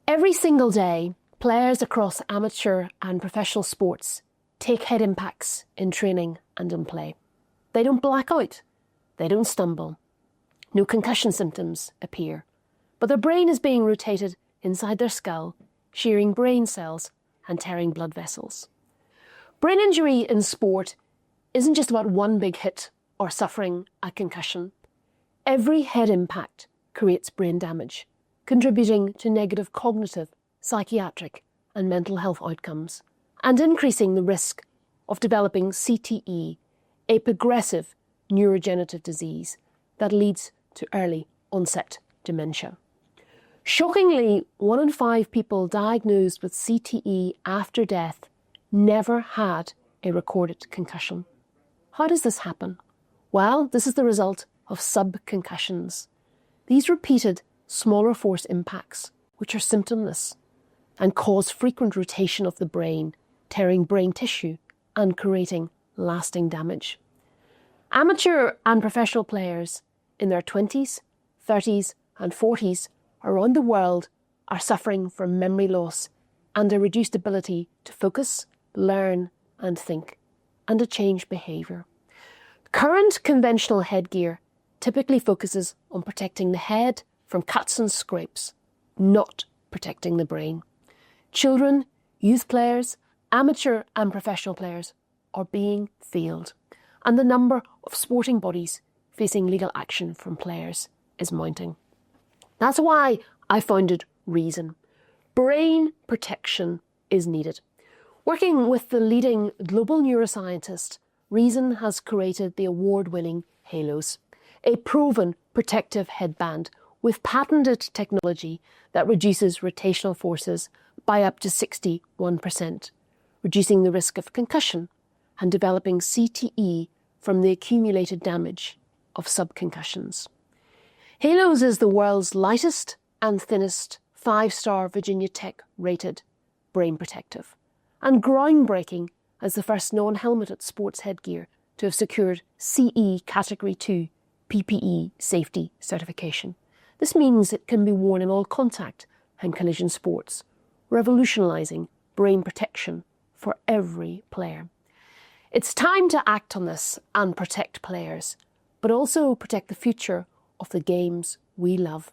Every single day, players across amateur and professional sports take head impacts in training and in play. They don't black out. They don't stumble. No concussion symptoms appear. But their brain is being rotated inside their skull, shearing brain cells and tearing blood vessels. Brain injury in sport isn't just about one big hit or suffering a concussion. Every head impact creates brain damage, contributing to negative cognitive, psychiatric and mental health outcomes, and increasing the risk of developing CTE, a progressive neurodegenerative disease that leads to early onset dementia. Shockingly, 1 in 5 people diagnosed with CTE after death never had a recorded concussion. How does this happen? Well, this is the result of sub-concussives. These repeated, smaller force impacts, which are symptomless, and cause frequent rotation of the brain, tearing brain tissue and creating lasting damage. Amateur and professional players in their 20s, 30s and 40s around the world are suffering from memory loss and a reduced ability to focus, learn and think, and to change behaviour. Current conventional headgear typically focuses on protecting the head from cuts and scrapes, not protecting the brain. Children, youth players, amateur and professional players are being failed, and the number of sporting bodies facing legal action from players is mounting. That's why I founded Rezon. Brain protection is needed. Working with the leading global neuroscientist, Rezon has created the award-winning Halos, a proven protective headband with patented technology that reduces rotational forces by up to 61%, reducing the risk of concussion and developing CTE from the accumulated damage of sub-concussives. Halos is the world's lightest and thinnest 5-star Virginia Tech rated brain protective, and groundbreaking as the first non-helmeted sports headgear to have secured CE Category 2 PPE safety certification. This means it can be worn in all contact and collision sports, revolutionising brain protection for every player. It's time to act on this and protect players, but also protect the future of the games we love.